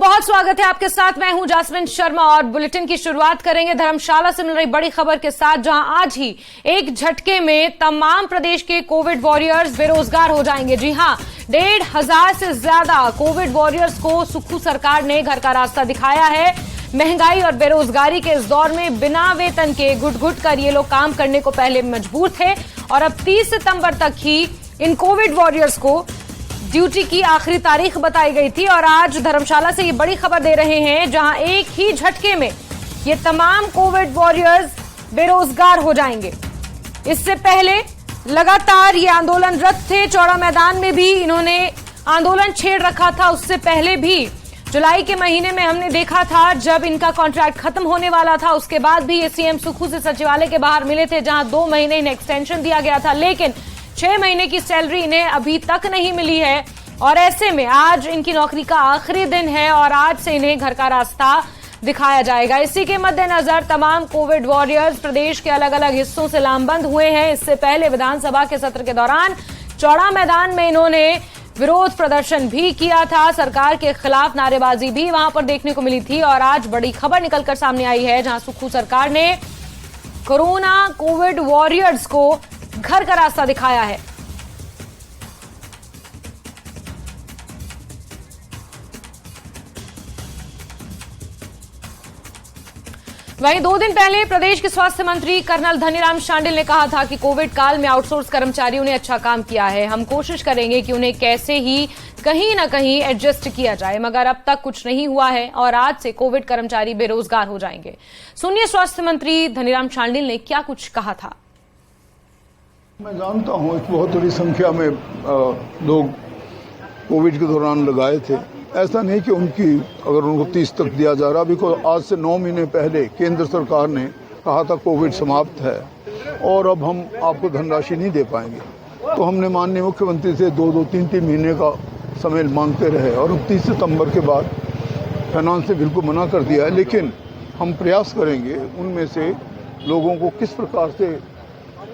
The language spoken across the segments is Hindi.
बहुत स्वागत है आपके साथ। मैं हूं जासमिन शर्मा और बुलेटिन की शुरुआत करेंगे धर्मशाला से मिल रही बड़ी खबर के साथ, जहां आज ही एक झटके में तमाम प्रदेश के कोविड वॉरियर्स बेरोजगार हो जाएंगे। जी हां, 1,500 से ज्यादा कोविड वॉरियर्स को सुक्खू सरकार ने घर का रास्ता दिखाया है। महंगाई और बेरोजगारी के इस दौर में बिना वेतन के घुट घुट कर ये लोग काम करने को पहले मजबूर थे और अब 30 सितंबर तक ही इन कोविड वॉरियर्स को ड्यूटी की आखिरी तारीख बताई गई थी। और आज धर्मशाला से ये बड़ी खबर दे रहे हैं, जहां एक ही झटके में ये तमाम कोविड वॉरियर्स बेरोजगार हो जाएंगे। इससे पहले लगातार ये आंदोलनरत थे। चौड़ा मैदान में भी इन्होंने आंदोलन छेड़ रखा था। उससे पहले भी जुलाई के महीने में हमने देखा था, जब इनका कॉन्ट्रैक्ट खत्म होने वाला था, उसके बाद भी ये सीएम सुक्खू से सचिवालय के बाहर मिले थे, जहां 2 महीने इन्हें एक्सटेंशन दिया गया था, लेकिन 6 महीने की सैलरी इन्हें अभी तक नहीं मिली है। और ऐसे में आज इनकी नौकरी का आखिरी दिन है और आज से इन्हें घर का रास्ता दिखाया जाएगा। इसी के मद्देनजर तमाम कोविड वॉरियर्स प्रदेश के अलग अलग हिस्सों से लामबंद हुए हैं। इससे पहले विधानसभा के सत्र के दौरान चौड़ा मैदान में इन्होंने विरोध प्रदर्शन भी किया था। सरकार के खिलाफ नारेबाजी भी वहां पर देखने को मिली थी। और आज बड़ी खबर निकलकर सामने आई है, जहां सुक्खू सरकार ने कोरोना कोविड वॉरियर्स को घर का रास्ता दिखाया है। वहीं 2 दिन पहले प्रदेश के स्वास्थ्य मंत्री कर्नल धनीराम शांडिल ने कहा था कि कोविड काल में आउटसोर्स कर्मचारियों ने अच्छा काम किया है। हम कोशिश करेंगे कि उन्हें कैसे ही कहीं ना कहीं एडजस्ट किया जाए, मगर अब तक कुछ नहीं हुआ है और आज से कोविड कर्मचारी बेरोजगार हो जाएंगे। सुनिए स्वास्थ्य मंत्री धनीराम शांडिल ने क्या कुछ कहा था। मैं जानता हूं एक बहुत बड़ी संख्या में लोग कोविड के दौरान लगाए थे। ऐसा नहीं कि अगर उनको 30 तक दिया जा रहा, अभी आज से 9 महीने पहले केंद्र सरकार ने कहा था कोविड समाप्त है और अब हम आपको धनराशि नहीं दे पाएंगे। तो हमने माननीय मुख्यमंत्री से 2-2, 3-3 महीने का समय मांगते रहे और अब 30 सितंबर के बाद फाइनेंस ने बिल्कुल मना कर दिया है। लेकिन हम प्रयास करेंगे उनमें से लोगों को किस प्रकार से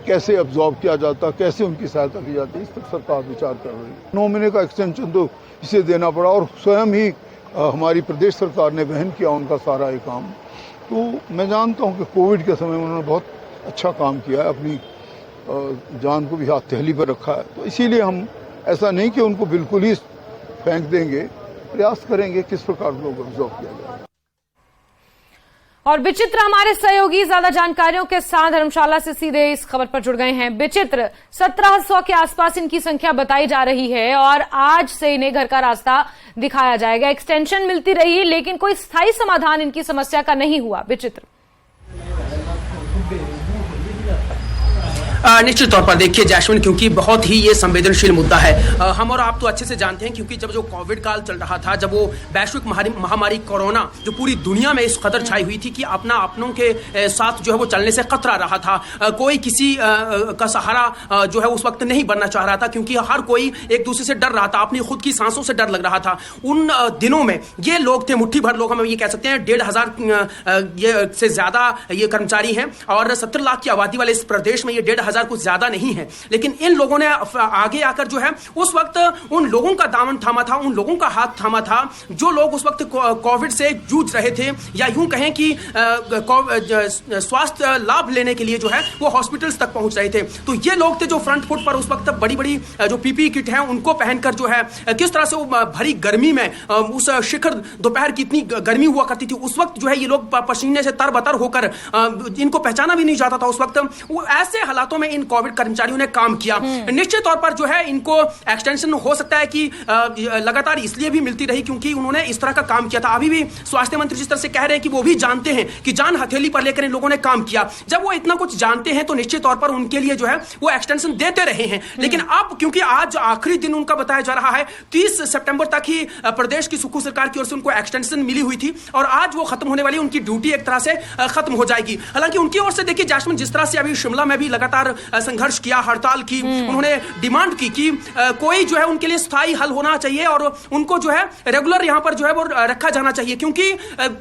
कैसे अब्जॉर्ब किया जाता, कैसे उनकी सहायता की जाती, इस पर सरकार विचार कर रही है। 9 महीने का एक्सटेंशन तो इसे देना पड़ा और स्वयं ही हमारी प्रदेश सरकार ने वहन किया उनका सारा ये काम। तो मैं जानता हूं कि कोविड के समय में उन्होंने बहुत अच्छा काम किया है, अपनी जान को भी हथेली पर रखा है। तो इसीलिए हम ऐसा नहीं कि उनको बिल्कुल ही फेंक देंगे, प्रयास करेंगे किस प्रकार लोग अब्जॉर्ब किया जाए। और विचित्र हमारे सहयोगी ज्यादा जानकारियों के साथ धर्मशाला से सीधे इस खबर पर जुड़ गए हैं। विचित्र, 1700 के आसपास इनकी संख्या बताई जा रही है और आज से इन्हें घर का रास्ता दिखाया जाएगा। एक्सटेंशन मिलती रही लेकिन कोई स्थायी समाधान इनकी समस्या का नहीं हुआ। विचित्र निश्चित तौर पर देखिए जैस्मिन, क्योंकि बहुत ही ये संवेदनशील मुद्दा है। हम और आप तो अच्छे से जानते हैं, क्योंकि जब जो कोविड काल चल रहा था, जब वो वैश्विक महामारी कोरोना जो पूरी दुनिया में इस कदर छाई हुई थी कि अपनों के साथ जो है वो चलने से खतरा रहा था। कोई किसी का सहारा जो है उस वक्त नहीं बनना चाह रहा था, क्योंकि हर कोई एक दूसरे से डर रहा था, अपनी खुद की सांसों से डर लग रहा था। उन दिनों में ये लोग थे, मुट्ठी भर लोग, हम ये कह सकते हैं 1,500 ये से ज्यादा ये कर्मचारी हैं और 17 लाख की आबादी वाले इस प्रदेश में ये 1,500 कुछ ज्यादा नहीं है। लेकिन इन लोगों ने आगे आकर जो है उस वक्त उन लोगों का दामन थामा था, उन लोगों का हाथ थामा था जो लोग उस वक्त कोविड से जूझ रहे थे, या यूं कहें कि स्वास्थ्य लाभ लेने के लिए जो है वो हॉस्पिटल्स तक पहुंच रहे थे। तो ये लोग थे जो फ्रंट फुट पर उस वक्त बड़ी बड़ी जो पीपीई किट है उनको पहनकर जो है किस तरह से वो भरी गर्मी में, उस शिखर दोपहर की इतनी गर्मी हुआ करती थी, उस वक्त जो है ये लोग पसीने से तरबतर होकर, इनको पहचाना भी नहीं जाता था उस वक्त, वो ऐसे हालातों में इन कोविड कर्मचारियों ने काम किया। निश्चित तौर पर जो है इनको एक्सटेंशन हो सकता है कि लगातार इसलिए भी मिलती रही क्योंकि उन्होंने इस तरह का काम किया था। अभी भी स्वास्थ्य मंत्री जिस तरह से कह रहे हैं कि वो भी जानते हैं कि जान हथेली पर लेकर इन लोगों ने काम किया, जब वो इतना कुछ जानते हैं तो निश्चित तौर पर उनके लिए जो है वो एक्सटेंशन देते रहे हैं। लेकिन अब क्योंकि आज आखिरी दिन उनका बताया जा रहा है, 30 सितंबर तक ही प्रदेश की सुक्खू सरकार की ओर से उनको एक्सटेंशन मिली हुई थी और आज वो खत्म होने वाली, उनकी ड्यूटी एक तरह से खत्म हो जाएगी। हालांकि उनकी ओर से देखिए जैस्मिन, जिस तरह से अभी शिमला में भी लगातार पर संघर्ष किया, हड़ताल की, उन्होंने डिमांड की कि कोई जो है उनके लिए स्थायी हल होना चाहिए और उनको जो है रेगुलर यहां पर जो है वो रखा जाना चाहिए, क्योंकि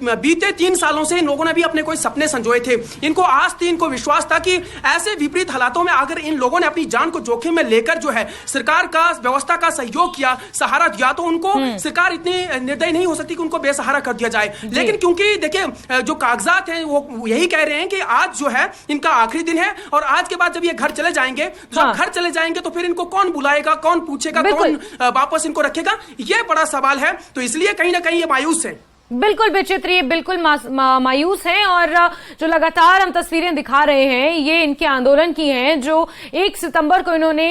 बीते 3 सालों से इन लोगों ने भी अपने कोई सपने संजोए थे। इनको आस थी, इनको विश्वास था कि ऐसे विपरीत हालातों में अगर इन लोगों ने अपनी जान को जोखिम में लेकर जो है सरकार का, व्यवस्था का सहयोग किया, सहारा दिया, तो उनको सरकार इतनी निर्दयी नहीं हो सकती कि उनको बेसहारा कर दिया जाए। लेकिन क्योंकि देखिए जो कागजात हैं वो यही कह रहे हैं कि आज जो है इनका आखिरी दिन है और आज के बाद जब ये घर चले जाएंगे, जब घर चले जाएंगे तो फिर इनको कौन बुलाएगा, कौन पूछेगा, कौन वापस इनको रखेगा, ये बड़ा सवाल है। तो इसलिए कहीं ना कहीं ये मायूस है। बिल्कुल विचित्र, ये बिल्कुल मायूस हैं और जो लगातार हम तस्वीरें दिखा रहे हैं ये इनके आंदोलन की हैं जो 1 सितंबर को इन्होंने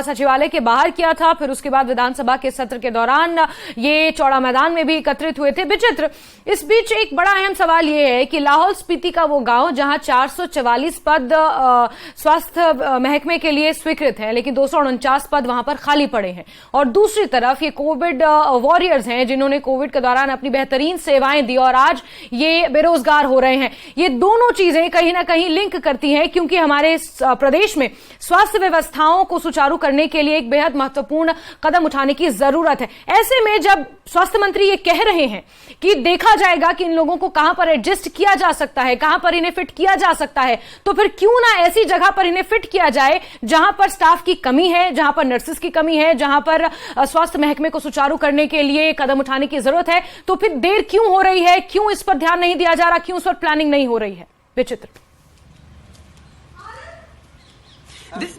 सचिवालय के बाहर किया था, फिर उसके बाद विधानसभा के सत्र के दौरान ये चौड़ा मैदान में भी एकत्रित हुए थे। विचित्र, इस बीच एक बड़ा अहम सवाल ये है कि लाहौल स्पीति का वो गांव जहां 444 पद स्वास्थ्य महकमे के लिए स्वीकृत है, लेकिन 249 पद वहां पर खाली पड़े हैं, और दूसरी तरफ ये कोविड वॉरियर्स हैं जिन्होंने कोविड के दौरान अपनी बेहतरीन सेवाएं दी और आज ये बेरोजगार हो रहे हैं। ये दोनों चीजें कहीं ना कहीं लिंक करती हैं, क्योंकि हमारे प्रदेश में स्वास्थ्य व्यवस्थाओं को सुचारू करने के लिए एक बेहद महत्वपूर्ण कदम उठाने की जरूरत है। ऐसे में जब स्वास्थ्य मंत्री ये कह रहे हैं कि देखा जाएगा कि इन लोगों को कहां पर एडजस्ट किया जा सकता है, कहां पर इन्हें फिट किया जा सकता है, तो फिर क्यों ना ऐसी जगह पर इन्हें फिट किया जाए जहां पर स्टाफ की कमी है, जहां पर नर्सेस की कमी है, जहां पर स्वास्थ्य महकमे को सुचारू करने के लिए कदम उठाने की जरूरत है। तो फिर देर क्यों हो रही है, क्यों इस पर ध्यान नहीं दिया जा रहा, क्यों इस पर प्लानिंग नहीं हो रही है? विचित्र।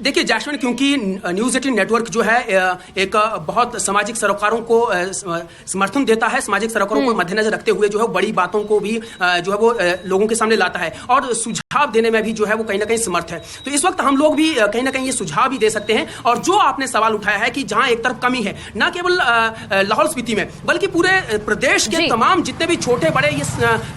देखिए जैस्मिन, क्योंकि न्यूज़ 18 नेटवर्क जो है एक बहुत सामाजिक सरोकारों को समर्थन देता है, सामाजिक सरोकारों को मद्देनजर रखते हुए जो है बड़ी बातों को भी जो है वो लोगों के सामने लाता है और सुझाव देने में भी जो है वो कहीं ना कहीं समर्थ है। तो इस वक्त हम लोग भी कहीं ना कहीं ये सुझाव भी दे सकते हैं। और जो आपने सवाल उठाया है कि जहां एक तरफ कमी है, ना केवल लाहौल स्पीति में बल्कि पूरे प्रदेश के तमाम जितने भी छोटे बड़े ये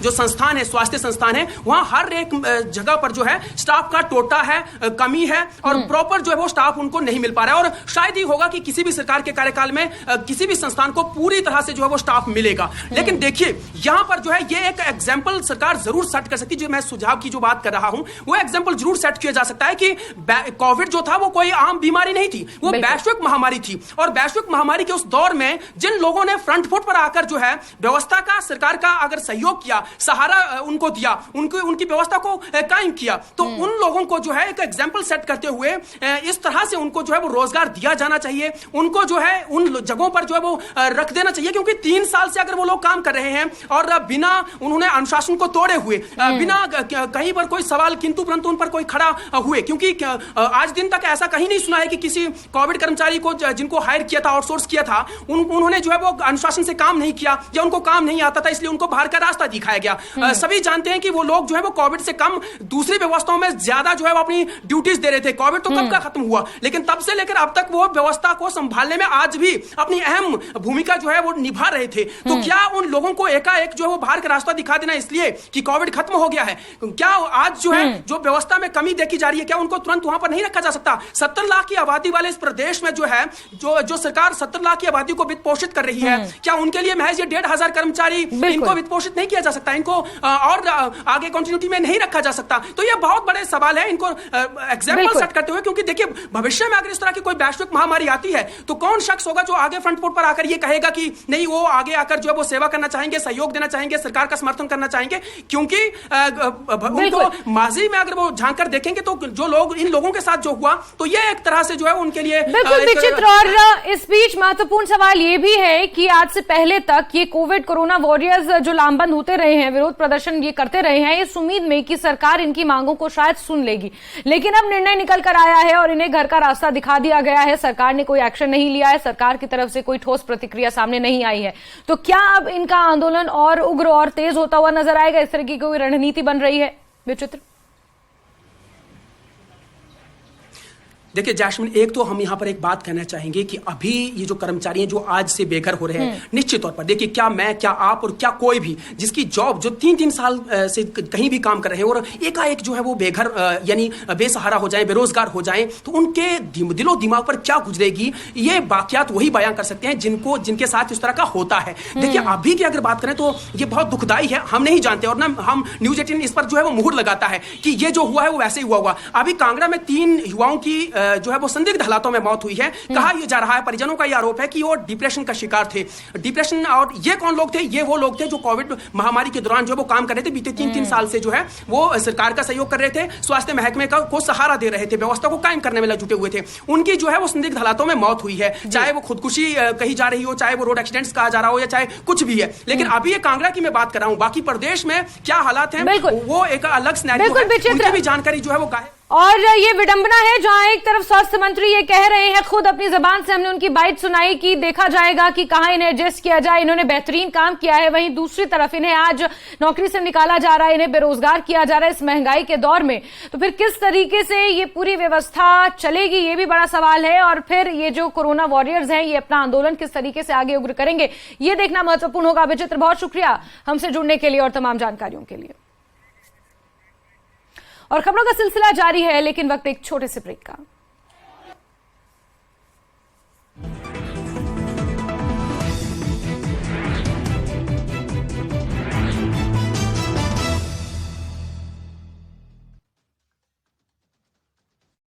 जो संस्थान है, स्वास्थ्य संस्थान है, वहां हर एक जगह पर जो है स्टाफ का टोटा है, कमी है और प्रॉपर जो है वो स्टाफ उनको नहीं मिल पा रहा है। और शायद ही होगा कि किसी भी सरकार के कार्यकाल में किसी भी संस्थान को पूरी तरह से जो है वो स्टाफ मिलेगा। लेकिन देखिए यहां पर जो है ये एक एग्जांपल सरकार जरूर सेट कर सकती है। जो मैं सुझाव की जो बात कर रहा हूं वो एग्जांपल जरूर सेट किया जा सकता है कि कोविड जो था वो कोई आम बीमारी नहीं थी, वो वैश्विक महामारी थी। और वैश्विक महामारी के उस दौर में जिन लोगों ने फ्रंट फुट पर आकर जो है व्यवस्था का, सरकार का अगर सहयोग किया, सहारा उनको दिया, उनकी व्यवस्था को कायम किया, तो उन लोगों को जो है एक एग्जांपल सेट करते हुए इस तरह से उनको जो है वो रोजगार दिया जाना चाहिए, उनको जो है उन जगहों पर जो है वो रख देना चाहिए। क्योंकि 3 साल से अगर वो लोग काम कर रहे हैं और बिना उन्होंने अनुशासन को तोड़े हुए, बिना कहीं पर कोई सवाल किंतु परंतु उन पर कोई खड़ा हुए, क्योंकि आज दिन तक ऐसा कहीं नहीं सुना है कि किसी कोविड कर्मचारी को जिनको हायर किया था, आउटसोर्स किया था, उन्होंने जो है वो अनुशासन से काम नहीं किया या उनको काम नहीं आता था इसलिए उनको बाहर का रास्ता दिखाया गया। सभी जानते हैं कि वो लोग जो है वो कोविड से कम दूसरी व्यवस्थाओं में ज्यादा जो है वो अपनी ड्यूटीज दे रहे थे। कोविड तो कब का खत्म हुआ, लेकिन तब से लेकर अब तक वो व्यवस्था को संभालने में आज भी अपनी अहम भूमिका जो है वो निभा रहे थे। तो क्या उन लोगों को एकाएक जो है वो बाहर का रास्ता दिखा देना इसलिए कि कोविड खत्म हो गया है, क्या आज जो है जो व्यवस्था में कमी देखी जा रही है, क्या उनको तुरंत वहां पर नहीं रखा जा सकता? 70 लाख की आबादी वाले इस प्रदेश में जो है जो सरकार 70 लाख की आबादी को वित्त पोषित कर रही है, क्या उनके लिए महज ये 1,500 कर्मचारी इनको वित्त पोषित नहीं किया जा सकता? इनको और आगे कंटिन्यूटी में नहीं रखा जा सकता? तो ये बहुत बड़े सवाल है इनको एग्जाम्पल सेट करते हुए, क्योंकि देखिए भविष्य में अगर इस तरह की कोई वैश्विक महामारी आती है तो कौन शख्स होगा जो आगे फ्रंट फुट पर आकर ये कहेगा कि नहीं, वो आगे आकर जो है वो सेवा करना चाहेंगे, सहयोग देना चाहेंगे, सरकार का समर्थन करना चाहेंगे? क्योंकि उनको माजी में अगर वो झांक कर देखेंगे तो जो लोग इन लोगों के साथ जो हुआ, तो ये एक तरह से जो है उनके लिए बिल्कुल विचित्र। और इस बीच महत्वपूर्ण सवाल ये भी है कि आज से पहले तक ये कोविड कोरोना वॉरियर्स जो लामबंद होते रहे हैं, विरोध प्रदर्शन ये करते रहे हैं इस उम्मीद में कि सरकार इनकी मांगों को शायद सुन लेगी, लेकिन अब निर्णय निकल कर आया है और इन्हें घर का रास्ता दिखा दिया गया है। सरकार ने कोई एक्शन नहीं लिया है, सरकार की तरफ से कोई ठोस प्रतिक्रिया सामने नहीं आई है। तो क्या अब इनका आंदोलन और उग्र और तेज होता हुआ नजर आएगा? इस तरह की कोई रणनीति बन रही है? विचित्र। देखिए जैस्मिन, एक तो हम यहाँ पर एक बात कहना चाहेंगे कि अभी ये जो कर्मचारी हैं जो आज से बेघर हो रहे हैं, निश्चित तौर पर देखिए, क्या मैं, क्या आप और क्या कोई भी जिसकी जॉब जो 3-3 साल से कहीं भी काम कर रहे हैं और एकाएक जो है वो बेघर यानी बेसहारा हो जाए, बेरोजगार हो जाए, तो उनके दिलो दिमाग पर क्या गुजरेगी, ये वाकयात वही बयां कर सकते हैं जिनके साथ इस तरह का होता है। देखिए अभी की अगर बात करें तो ये बहुत दुखदाई है, हम नहीं जानते और ना हम न्यूज 18 इस पर जो है वो मुहर लगाता है कि ये जो हुआ है वो वैसे ही हुआ। अभी कांगड़ा में 3 युवाओं की जो है वो संदिग्ध हालातों में मौत हुई है। कहा यह जा रहा है, परिजनों का यह आरोप है कि वो डिप्रेशन का शिकार थे। डिप्रेशन, और ये कौन लोग थे? ये वो लोग थे जो कोविड महामारी के दौरान जो वो काम कर रहे थे, बीते 3-3 साल से जो है वो सरकार का सहयोग कर रहे थे, स्वास्थ्य महकमे को सहारा दे रहे थे, व्यवस्था को कायम करने में जुटे हुए थे। उनकी जो है वो संदिग्ध हालातों में मौत हुई है, चाहे वो खुदकुशी कही जा रही हो, चाहे वो रोड एक्सीडेंट्स कहा जा रहा हो, या चाहे कुछ भी है। लेकिन अभी ये कांगड़ा की मैं बात कर रहा हूं, बाकी प्रदेश में क्या हालात हैं वो एक अलग सिनेरियो है, उनकी भी जानकारी जो है वो है। और ये विडंबना है जहां एक तरफ स्वास्थ्य मंत्री ये कह रहे हैं, खुद अपनी जबान से हमने उनकी बाइट सुनाई कि देखा जाएगा कि कहां इन्हें एडजस्ट किया जाए, इन्होंने बेहतरीन काम किया है, वहीं दूसरी तरफ इन्हें आज नौकरी से निकाला जा रहा है, इन्हें बेरोजगार किया जा रहा है इस महंगाई के दौर में। तो फिर किस तरीके से ये पूरी व्यवस्था चलेगी, ये भी बड़ा सवाल है। और फिर ये जो कोरोना वॉरियर्स हैं, ये अपना आंदोलन किस तरीके से आगे उग्र करेंगे, ये देखना महत्वपूर्ण होगा। विचित्र, बहुत शुक्रिया हमसे जुड़ने के लिए और तमाम जानकारियों के लिए। और खबरों का सिलसिला जारी है, लेकिन वक्त एक छोटे से ब्रेक का।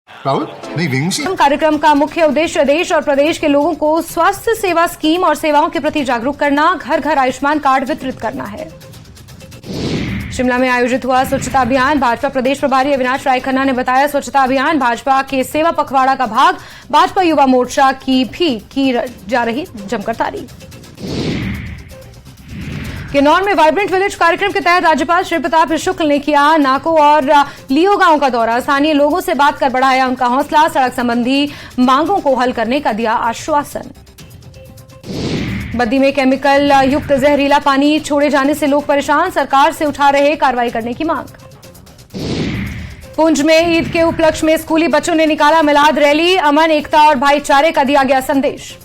राहुल, नहीं विंग्स कार्यक्रम का मुख्य उद्देश्य देश और प्रदेश के लोगों को स्वास्थ्य सेवा स्कीम और सेवाओं के प्रति जागरूक करना, घर घर आयुष्मान कार्ड वितरित करना है। शिमला में आयोजित हुआ स्वच्छता अभियान। भाजपा प्रदेश प्रभारी अविनाश राय खन्ना ने बताया, स्वच्छता अभियान भाजपा के सेवा पखवाड़ा का भाग। भाजपा युवा मोर्चा की भी की जा रही जमकर तारीफ। किन्नौर में वाइब्रेंट विलेज कार्यक्रम के तहत राज्यपाल श्री प्रताप शुक्ल ने किया नाको और लियो गांव का दौरा। स्थानीय लोगों से बात कर बढ़ाया उनका हौसला, सड़क संबंधी मांगों को हल करने का दिया आश्वासन। बद्दी में केमिकल युक्त जहरीला पानी छोड़े जाने से लोग परेशान, सरकार से उठा रहे कार्रवाई करने की मांग। पुंछ में ईद के उपलक्ष्य में स्कूली बच्चों ने निकाला मिलाद रैली, अमन, एकता और भाईचारे का दिया गया संदेश।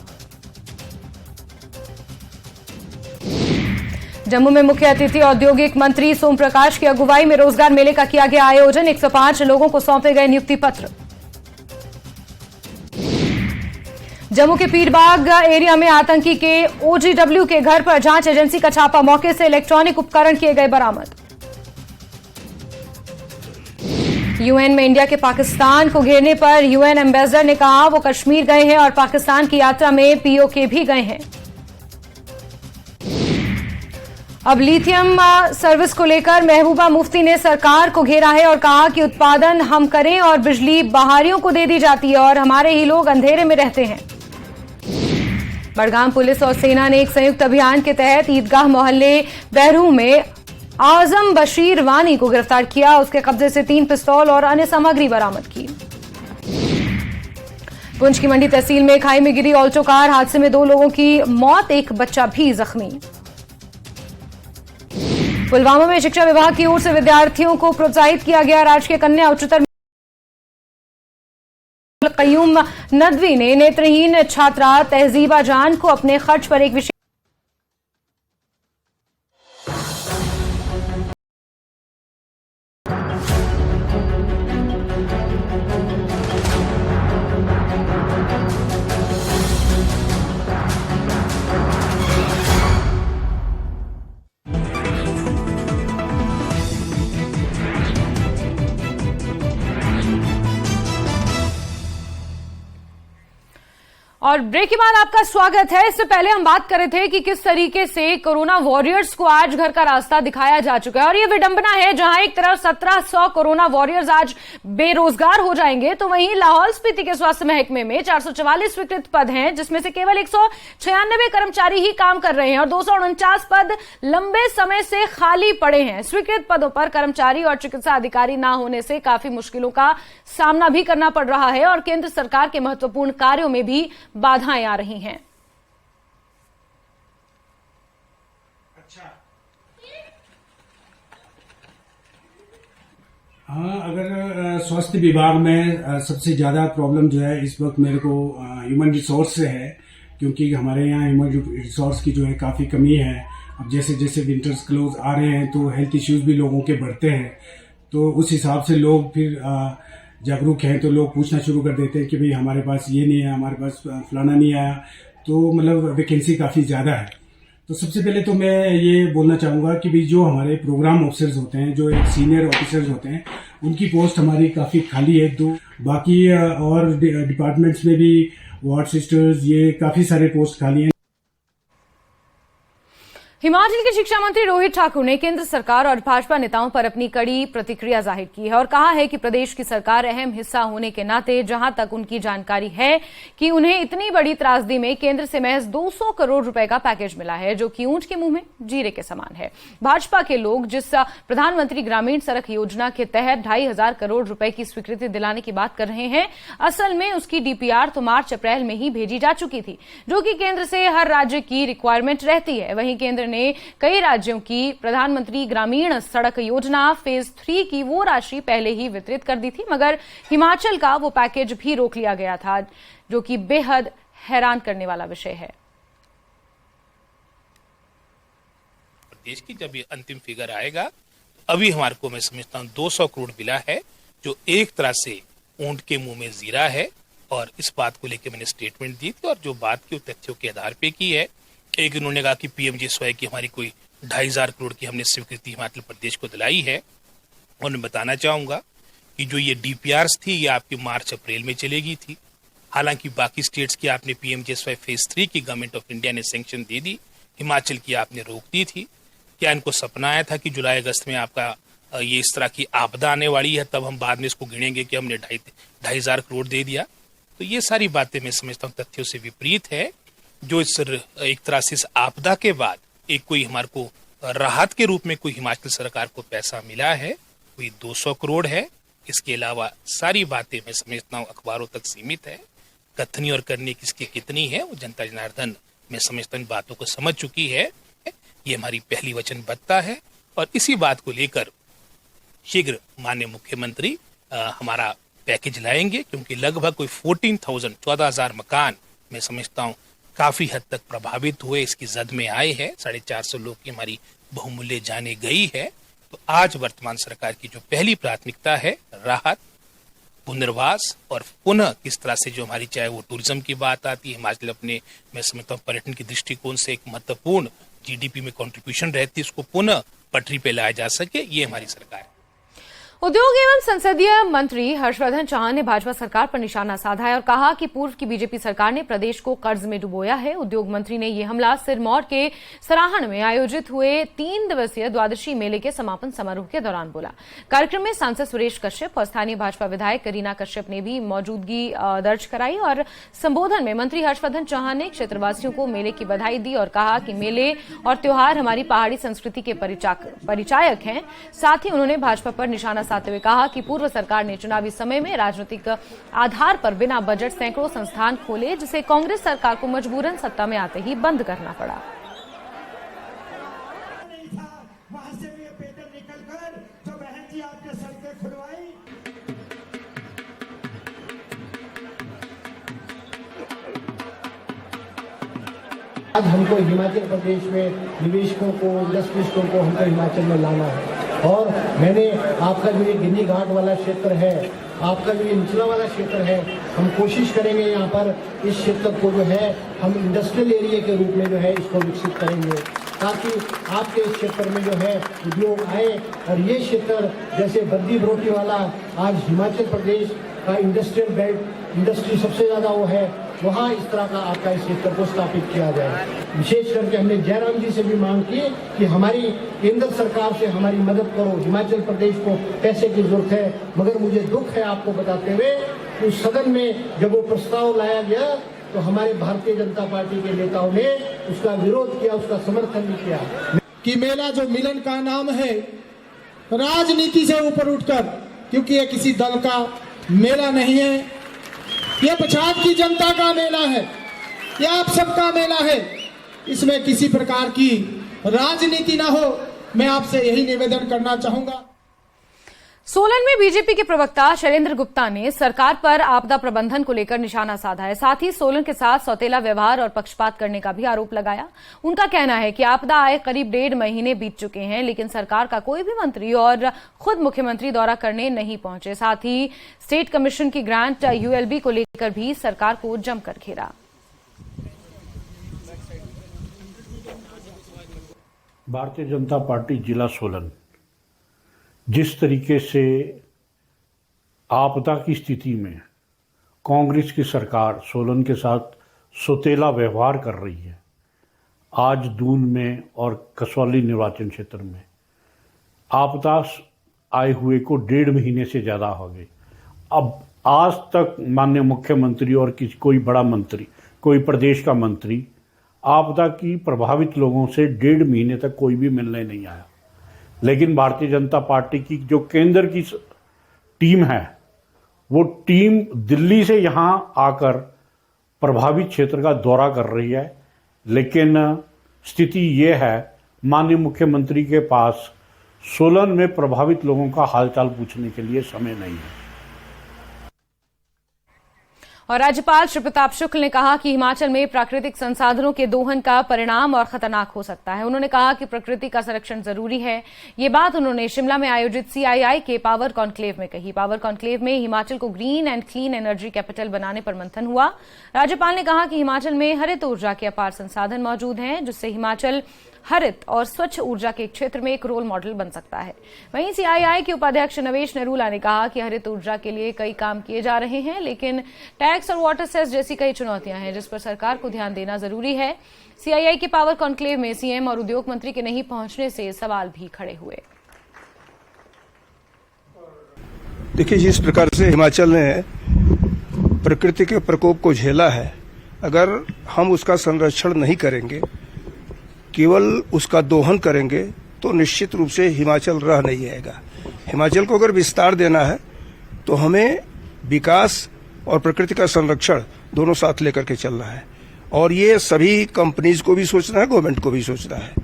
जम्मू में मुख्य अतिथि औद्योगिक मंत्री सोम प्रकाश की अगुवाई में रोजगार मेले का किया गया आयोजन। 105 लोगों को सौंपे गए नियुक्ति पत्र। जम्मू के पीरबाग एरिया में आतंकी के ओजीडब्ल्यू के घर पर जांच एजेंसी का छापा, मौके से इलेक्ट्रॉनिक उपकरण किए गए बरामद। यूएन में इंडिया के पाकिस्तान को घेरने पर यूएन एम्बेसडर ने कहा वो कश्मीर गए हैं और पाकिस्तान की यात्रा में पीओके भी गए हैं। अब लिथियम सर्विस को लेकर महबूबा मुफ्ती ने सरकार को घेरा है और कहा कि उत्पादन हम करें और बिजली बाहरियों को दे दी जाती है और हमारे ही लोग अंधेरे में रहते हैं। बड़गाम पुलिस और सेना ने एक संयुक्त अभियान के तहत ईदगाह मोहल्ले बहरू में आजम बशीर वानी को गिरफ्तार किया। उसके कब्जे से 3 पिस्तौल और अन्य सामग्री बरामद की। पुंछ की मंडी तहसील में खाई में गिरी ऑल्टो कार, हादसे में 2 लोगों की मौत, एक बच्चा भी जख्मी। पुलवामा में शिक्षा विभाग की ओर से विद्यार्थियों को प्रोत्साहित किया गया। राजकीय कन्या उच्चतर कयूम नदवी ने नेत्रहीन छात्रा तहजीबा जान को अपने खर्च पर एक विशेष और ब्रेक के बाद आपका स्वागत है। इससे पहले हम बात कर रहे थे कि किस तरीके से कोरोना वॉरियर्स को आज घर का रास्ता दिखाया जा चुका है और ये विडंबना है जहां एक तरफ 1700 कोरोना वॉरियर्स आज बेरोजगार हो जाएंगे, तो वहीं लाहौल स्पीति के स्वास्थ्य महकमे में 444 स्वीकृत पद हैं, जिसमें से केवल 196 कर्मचारी ही काम कर रहे हैं और 249 पद लंबे समय से खाली पड़े हैं। स्वीकृत पदों पर कर्मचारी और चिकित्सा अधिकारी न होने से काफी मुश्किलों का सामना भी करना पड़ रहा है और केंद्र सरकार के महत्वपूर्ण कार्यों में भी बाधाएं आ रही हैं। हाँ, अगर स्वास्थ्य विभाग में सबसे ज्यादा प्रॉब्लम जो है इस वक्त मेरे को ह्यूमन रिसोर्स से है, क्योंकि हमारे यहाँ ह्यूमन रिसोर्स की जो है काफी कमी है। अब जैसे जैसे विंटर्स क्लोज आ रहे हैं तो हेल्थ इश्यूज भी लोगों के बढ़ते हैं, तो उस हिसाब से लोग फिर जागरूक हैं तो लोग पूछना शुरू कर देते हैं कि भाई हमारे पास ये नहीं है, हमारे पास फलाना नहीं आया, तो मतलब वैकेंसी काफी ज्यादा है। तो सबसे पहले तो मैं ये बोलना चाहूंगा कि भी जो हमारे प्रोग्राम ऑफिसर्स होते हैं, जो एक सीनियर ऑफिसर्स होते हैं, उनकी पोस्ट हमारी काफी खाली है। तो बाकी और डिपार्टमेंट्स में भी वार्ड सिस्टर्स, ये काफी सारे पोस्ट खाली हैं। हिमाचल के शिक्षा मंत्री रोहित ठाकुर ने केंद्र सरकार और भाजपा नेताओं पर अपनी कड़ी प्रतिक्रिया जाहिर की है और कहा है कि प्रदेश की सरकार अहम हिस्सा होने के नाते जहां तक उनकी जानकारी है कि उन्हें इतनी बड़ी त्रासदी में केंद्र से महज 200 करोड़ रुपए का पैकेज मिला है, जो कि ऊंट के मुंह में जीरे के समान है। भाजपा के लोग जिस प्रधानमंत्री ग्रामीण सड़क योजना के तहत 2,500 करोड़ रुपए की स्वीकृति दिलाने की बात कर रहे हैं, असल में उसकी डीपीआर तो मार्च अप्रैल में ही भेजी जा चुकी थी, जो कि केंद्र से हर राज्य की रिक्वायरमेंट रहती है। वहीं केंद्र ने कई राज्यों की प्रधानमंत्री ग्रामीण सड़क योजना फेज 3 की वो राशि पहले ही वितरित कर दी थी, मगर हिमाचल का वो पैकेज भी रोक लिया गया था, जो कि बेहद हैरान करने वाला विषय है। प्रदेश की जब ये अंतिम फिगर आएगा, अभी हमारे को मैं समझता हूँ 200 करोड़ मिला है, जो एक तरह से ऊंट के मुंह में जीरा है। और इस बात को लेकर मैंने स्टेटमेंट दी थी और जो बात की तथ्यों के आधार पे की है। एक इन्होंने कहा कि पीएमजीएसवाई की हमारी कोई 2,500 करोड़ की हमने स्वीकृति हिमाचल प्रदेश को दिलाई है। और मैं बताना चाहूंगा कि जो ये डीपीआरस थी ये आपकी मार्च अप्रैल में चलेगी थी। हालांकि बाकी स्टेट्स की आपने पीएमजीएसवाई फेज 3 की गवर्नमेंट ऑफ इंडिया ने सैंक्शन दे दी, हिमाचल की आपने रोक दी थी। क्या इनको सपना आया था कि जुलाई अगस्त में आपका ये इस तरह की आपदा आने वाली है, तब हम बाद में इसको गिनेंगे कि हमने 2,500 करोड़ दे दिया? तो ये सारी बातें मैं समझता हूँ तथ्यों से विपरीत है। जो इस एक तरह से इस आपदा के बाद एक कोई हमारे को राहत के रूप में कोई हिमाचल सरकार को पैसा मिला है, कोई 200 करोड़ है। इसके अलावा सारी बातें मैं समझता हूँ अखबारों तक सीमित है। कथनी और करनी किसकी कितनी है, वो जनता जनार्दन मैं समझता हूँ इन बातों को समझ चुकी है। ये हमारी पहली वचनबद्धता है और इसी बात को लेकर शीघ्र माननीय मुख्यमंत्री हमारा पैकेज लाएंगे, क्योंकि लगभग कोई 14,000 मकान मैं समझता हूँ काफी हद तक प्रभावित हुए, इसकी जद में आए हैं। 450 लोग की हमारी बहुमूल्य जाने गई है। तो आज वर्तमान सरकार की जो पहली प्राथमिकता है राहत, पुनर्वास और पुनः किस तरह से जो हमारी चाहे वो टूरिज्म की बात आती है, हिमाचल अपने मैं समझता हूँ पर्यटन की दृष्टिकोण से एक महत्वपूर्ण जीडीपी में कंट्रीब्यूशन रहती है, उसको पुनः पटरी पे लाया जा सके, ये हमारी सरकार है। उद्योग एवं संसदीय मंत्री हर्षवर्धन चौहान ने भाजपा सरकार पर निशाना साधा है और कहा कि पूर्व की बीजेपी सरकार ने प्रदेश को कर्ज में डुबोया है। उद्योग मंत्री ने यह हमला सिरमौर के सराहन में आयोजित हुए 3 दिवसीय द्वादशी मेले के समापन समारोह के दौरान बोला। कार्यक्रम में सांसद सुरेश कश्यप और स्थानीय भाजपा विधायक करीना कश्यप ने भी मौजूदगी दर्ज कराई और संबोधन में मंत्री हर्षवर्धन चौहान ने क्षेत्रवासियों को मेले की बधाई दी और कहा कि मेले और त्योहार हमारी पहाड़ी संस्कृति के परिचायक हैं। साथ ही उन्होंने भाजपा पर निशाना साधते हुए कहा कि पूर्व सरकार ने चुनावी समय में राजनीतिक आधार पर बिना बजट सैकड़ों संस्थान खोले, जिसे कांग्रेस सरकार को मजबूरन सत्ता में आते ही बंद करना पड़ा। आज हमको हिमाचल प्रदेश में निवेशकों को, इंडस्ट्रियलिस्टों को हमको हिमाचल में लाना है। और मैंने आपका जो ये गिन्नी घाट वाला क्षेत्र है, आपका जो ये निचला वाला क्षेत्र है, हम कोशिश करेंगे यहाँ पर इस क्षेत्र को जो है हम इंडस्ट्रियल एरिया के रूप में जो है इसको विकसित करेंगे, ताकि आपके इस क्षेत्र में जो है उद्योग आए। और ये क्षेत्र जैसे बद्दी बरोटी वाला आज हिमाचल प्रदेश का इंडस्ट्रियल बेल्ट, इंडस्ट्री सबसे ज़्यादा वो है, वहाँ इस तरह का आपका इस क्षेत्र को स्थापित किया जाए। विशेष करके हमने जयराम जी से भी मांग की कि हमारी केंद्र सरकार से हमारी मदद करो, हिमाचल प्रदेश को पैसे की जरूरत है। मगर मुझे दुख है आपको बताते हुए कि उस सदन में जब वो प्रस्ताव लाया गया तो हमारे भारतीय जनता पार्टी के नेताओं ने उसका विरोध किया, उसका समर्थन नहीं किया। कि मेला जो मिलन का नाम है, राजनीति से ऊपर उठकर, क्योंकि ये किसी दल का मेला नहीं है, ये पछाड़ की जनता का मेला है, ये आप सबका मेला है। इसमें किसी प्रकार की राजनीति ना हो, मैं आपसे यही निवेदन करना चाहूंगा। सोलन में बीजेपी के प्रवक्ता शैलेंद्र गुप्ता ने सरकार पर आपदा प्रबंधन को लेकर निशाना साधा है। साथ ही सोलन के साथ सौतेला व्यवहार और पक्षपात करने का भी आरोप लगाया। उनका कहना है कि आपदा आए करीब 1.5 महीने बीत चुके हैं, लेकिन सरकार का कोई भी मंत्री और खुद मुख्यमंत्री दौरा करने नहीं पहुंचे। साथ ही स्टेट कमीशन की ग्रांट यूएलबी को लेकर भी सरकार को जमकर घेरा। भारतीय जनता पार्टी जिला सोलन जिस तरीके से आपदा की स्थिति में कांग्रेस की सरकार सोलन के साथ सौतेला व्यवहार कर रही है, आज दून में और कसौली निर्वाचन क्षेत्र में आपदा आए हुए को 1.5 महीने से ज़्यादा हो गई। अब आज तक माननीय मुख्यमंत्री और कोई बड़ा मंत्री, कोई प्रदेश का मंत्री आपदा की प्रभावित लोगों से 1.5 महीने तक कोई भी मिलने नहीं आया। लेकिन भारतीय जनता पार्टी की जो केंद्र की टीम है, वो टीम दिल्ली से यहाँ आकर प्रभावित क्षेत्र का दौरा कर रही है। लेकिन स्थिति ये है, माननीय मुख्यमंत्री के पास सोलन में प्रभावित लोगों का हालचाल पूछने के लिए समय नहीं है। और राज्यपाल श्री प्रताप शुक्ल ने कहा कि हिमाचल में प्राकृतिक संसाधनों के दोहन का परिणाम और खतरनाक हो सकता है। उन्होंने कहा कि प्रकृति का संरक्षण जरूरी है। ये बात उन्होंने शिमला में आयोजित CII के पावर कॉन्क्लेव में कही। पावर कॉन्क्लेव में हिमाचल को green and clean energy capital बनाने पर मंथन हुआ। राज्यपाल ने कहा कि हिमाचल में हरित ऊर्जा के अपार संसाधन मौजूद हैं, जिससे हिमाचल हरित और स्वच्छ ऊर्जा के क्षेत्र में एक रोल मॉडल बन सकता है। वहीं CII के उपाध्यक्ष नवेश नरूला ने कहा कि हरित ऊर्जा के लिए कई काम किए जा रहे हैं, लेकिन टैक्स और वाटर सेस जैसी कई चुनौतियां हैं, जिस पर सरकार को ध्यान देना जरूरी है। CII के पावर कॉन्क्लेव में सीएम और उद्योग मंत्री के नहीं पहुंचने से सवाल भी खड़े हुए। देखिए, जिस प्रकार से हिमाचल ने प्रकृति के प्रकोप को झेला है, अगर हम उसका संरक्षण नहीं करेंगे, केवल उसका दोहन करेंगे, तो निश्चित रूप से हिमाचल रह नहीं जाएगा। हिमाचल को अगर विस्तार देना है तो हमें विकास और प्रकृति का संरक्षण दोनों साथ लेकर के चलना है, और ये सभी कंपनीज को भी सोचना है, गवर्नमेंट को भी सोचना है।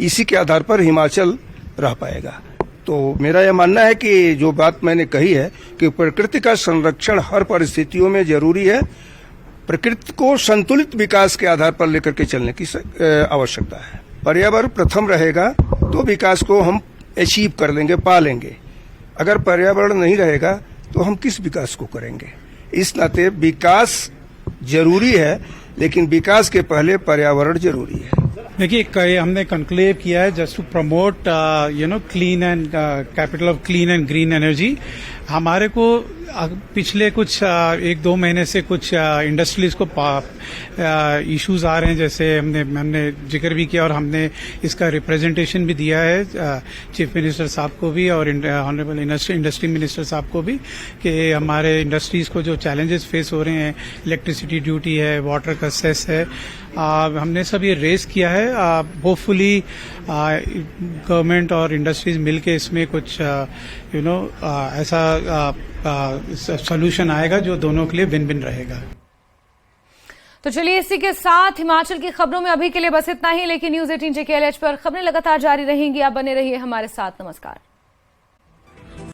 इसी के आधार पर हिमाचल रह पाएगा। तो मेरा यह मानना है कि जो बात मैंने कही है कि प्रकृति का संरक्षण हर परिस्थितियों में जरूरी है। प्रकृति को संतुलित विकास के आधार पर लेकर के चलने की आवश्यकता है। पर्यावरण प्रथम रहेगा तो विकास को हम अचीव कर लेंगे, पा लेंगे। अगर पर्यावरण नहीं रहेगा तो हम किस विकास को करेंगे? इस नाते विकास जरूरी है, लेकिन विकास के पहले पर्यावरण जरूरी है। देखिए, हमने कंक्लेव किया है just to promote clean and capital of clean and green energy. हमारे को पिछले कुछ 1-2 महीने से कुछ इंडस्ट्रीज को इश्यूज आ रहे हैं, जैसे हमने जिक्र भी किया और हमने इसका रिप्रेजेंटेशन भी दिया है चीफ मिनिस्टर साहब को भी और ऑनरेबल इंडस्ट्री मिनिस्टर साहब को भी, कि हमारे इंडस्ट्रीज को जो चैलेंजेस फेस हो रहे हैं, इलेक्ट्रिसिटी ड्यूटी है, वाटर का सेस है, हमने सब ये रेज किया है। होपफुली गवर्नमेंट और इंडस्ट्रीज मिलके इसमें कुछ ऐसा सॉल्यूशन आएगा जो दोनों के लिए विन विन रहेगा। तो चलिए, इसी के साथ हिमाचल की खबरों में अभी के लिए बस इतना ही, लेकिन न्यूज़ 18 JKLH पर खबरें लगातार जारी रहेंगी। आप बने रहिए हमारे साथ। नमस्कार।